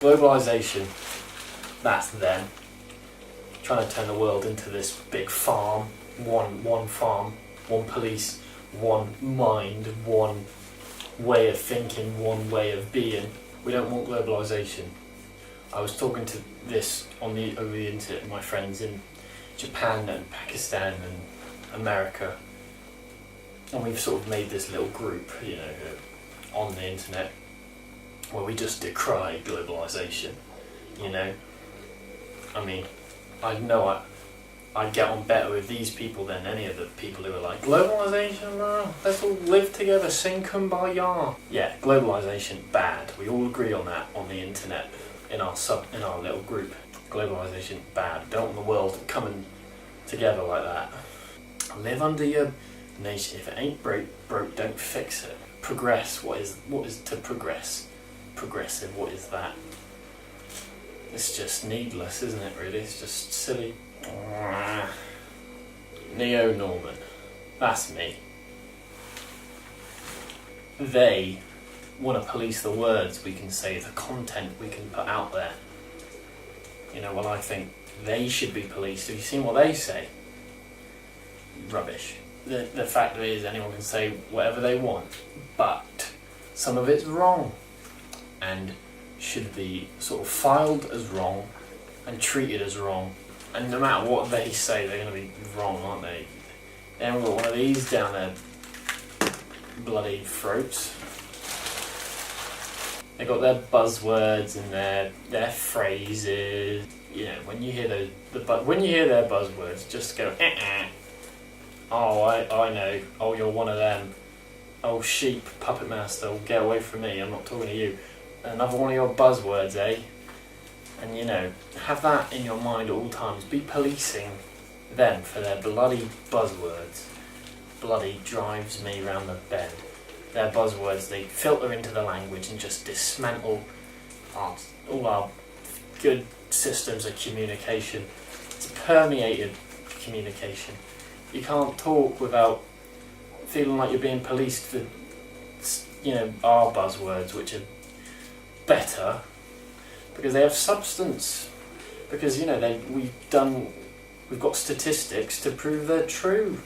Globalisation, that's them. Trying to turn the world into this big farm, one farm, one police, one mind, one way of thinking, one way of being. We don't want globalisation. I was talking to this over the internet with my friends in Japan and Pakistan and America, and we've sort of made this little group, on the internet, where we just decry globalisation. I mean, I know I'd get on better with these people than any of the people who are like, globalisation, let's all live together, sing kumbaya. Yeah, globalisation, bad. We all agree on that on the internet, in our little group. Globalisation, bad. Don't want the world coming together like that. Live under your nation. If it ain't broke, don't fix it. Progress. What is to progress? Progressive, what is that? It's just needless, isn't it, really? It's just silly. Neo-Norman. That's me. They want to police the words we can say, the content we can put out there. Well, I think they should be policed. Have you seen what they say? Rubbish. The fact is, anyone can say whatever they want, but some of it's wrong and should be sort of filed as wrong and treated as wrong. And no matter what they say, they're going to be wrong, aren't they? They haven't got one of these down their bloody throats. They got their buzzwords and their phrases. When you hear their buzzwords, just go, Oh, I know. Oh, you're one of them. Oh, sheep, puppet master, get away from me. I'm not talking to you. Another one of your buzzwords, eh? And have that in your mind at all times. Be policing them for their bloody buzzwords. Bloody drives me round the bend. Their buzzwords, they filter into the language and just dismantle all our good systems of communication. It's permeated communication. You can't talk without feeling like you're being policed for, our buzzwords, which are better because they have substance. Because we've got statistics to prove they're true.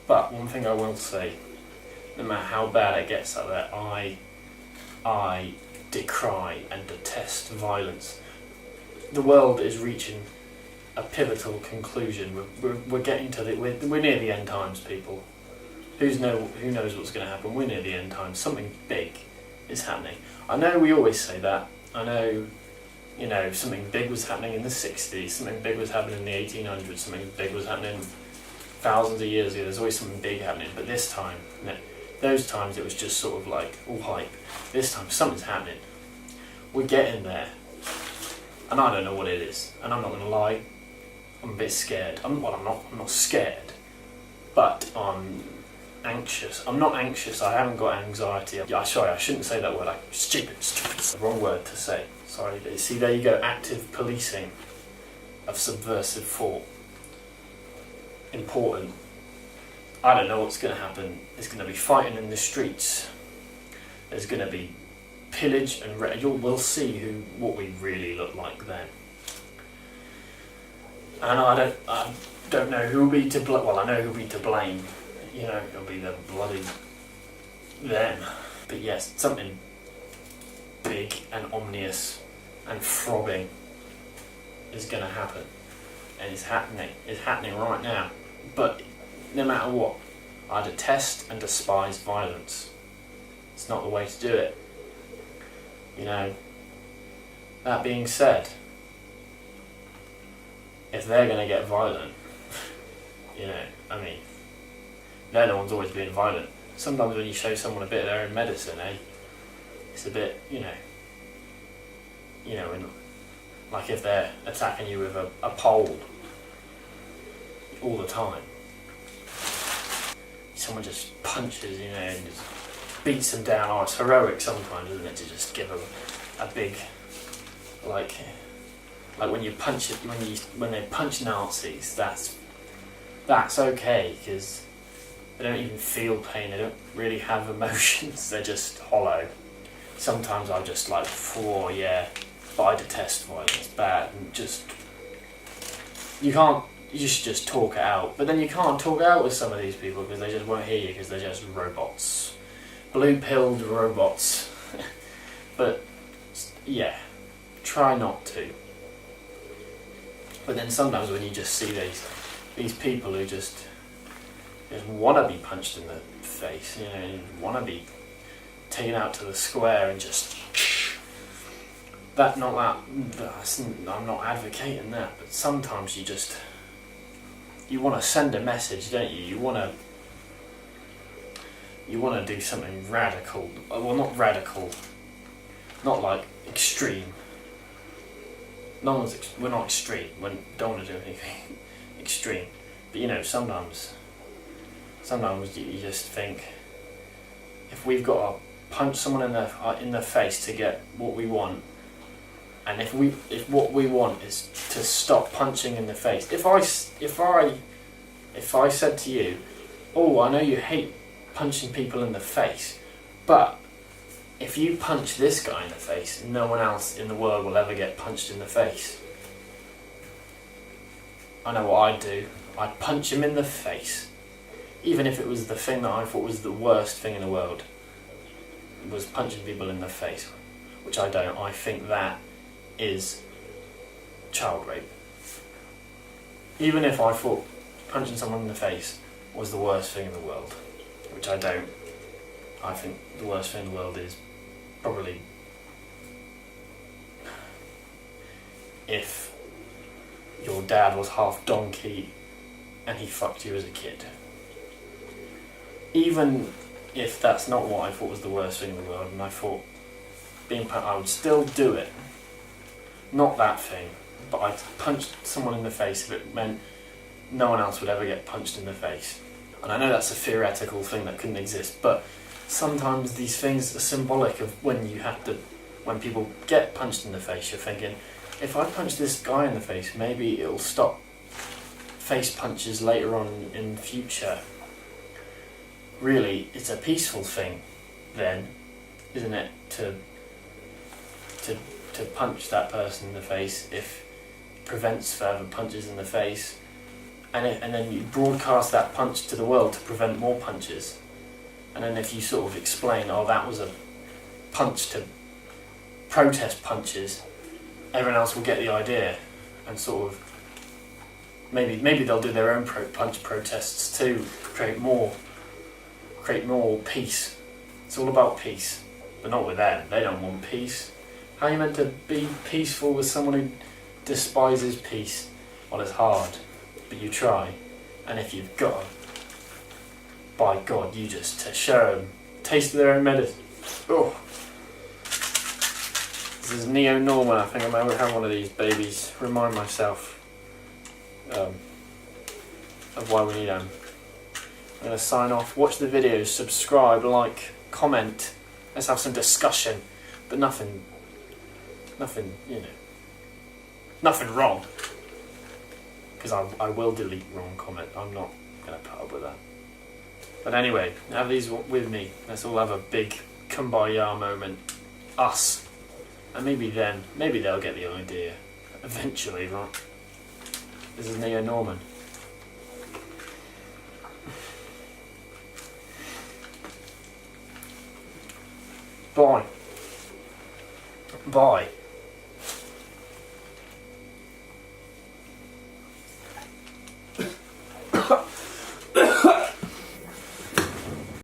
But one thing I will say, no matter how bad it gets out there, I decry and detest violence. The world is reaching a pivotal conclusion. We're getting to we're near the end times, people. Who knows what's going to happen? We're near the end times. Something big is happening. I know we always say that. I know, something big was happening in the 60s. Something big was happening in the 1800s. Something big was happening thousands of years ago. There's always something big happening. But this time, those times it was just sort of like all hype. This time something's happening. We're getting there. And I don't know what it is. And I'm not going to lie. I'm a bit scared. I'm not scared, but I'm anxious. I'm not anxious. I haven't got anxiety. Sorry, I shouldn't say that word. Stupid. It's the wrong word to say. Sorry. See, there you go. Active policing of subversive thought. Important. I don't know what's going to happen. There's going to be fighting in the streets. There's going to be pillage and we'll see what we really look like then. And I don't know who'll be to blame. Well, I know who'll be to blame. It'll be the bloody them. But yes, something big and ominous and throbbing is going to happen, and it's happening. It's happening right now. But no matter what, I detest and despise violence. It's not the way to do it. That being said, if they're going to get violent, they're the ones always being violent. Sometimes when you show someone a bit of their own medicine, it's a bit, like if they're attacking you with a pole all the time. Someone just punches, and just beats them down. Oh, it's heroic sometimes, isn't it, to just give them a big, like when you punch it, when they punch Nazis, that's okay, because they don't even feel pain. They don't really have emotions. They're just hollow. Sometimes I'm just like, oh yeah, But I detest violence, bad, and you should just talk it out. But then you can't talk it out with some of these people because they just won't hear you because they're just robots. Blue-pilled robots. But, yeah, try not to. But then sometimes when you just see these people who just want to be punched in the face, want to be taken out to the square and just... I'm not advocating that, but sometimes you want to send a message, don't you? You want to do something radical. Well, not radical, not like extreme. We're not extreme. We don't want to do anything extreme. But sometimes you just think, if we've got to punch someone in the face to get what we want, and if what we want is to stop punching in the face, if I said to you, oh, I know you hate punching people in the face, but if you punch this guy in the face, no one else in the world will ever get punched in the face. I know what I'd do. I'd punch him in the face, even if it was the thing that I thought was the worst thing in the world, was punching people in the face, which I don't. I think that is child rape. Even if I thought punching someone in the face was the worst thing in the world, which I don't. I think the worst thing in the world is probably if your dad was half donkey and he fucked you as a kid. Even if that's not what I thought was the worst thing in the world, and I thought I would still do it. Not that thing, but I punched someone in the face if it meant no one else would ever get punched in the face. And I know that's a theoretical thing that couldn't exist, but sometimes these things are symbolic of when people get punched in the face, you're thinking, if I punch this guy in the face, maybe it'll stop face punches later on in the future. Really, it's a peaceful thing then, isn't it, to punch that person in the face if it prevents further punches in the face, and then you broadcast that punch to the world to prevent more punches. And then if you sort of explain, oh, that was a punch to protest punches, everyone else will get the idea, and sort of maybe they'll do their own punch protests too, create more peace. It's all about peace, but not with them. They don't want peace. How are you meant to be peaceful with someone who despises peace? Well, it's hard, but you try. And if you've got to, by God, you just to show them, taste their own medicine. Oh, this is Neo-Norman. I think I might have one of these babies. Remind myself of why we need them. I'm going to sign off. Watch the videos, subscribe, like, comment. Let's have some discussion, but nothing, nothing wrong. Because I will delete wrong comment. I'm not going to put up with that. But anyway, have these with me. Let's all have a big kumbaya moment. Us. And maybe they'll get the idea. Eventually, right? This is Neo-Norman. Bye. Bye.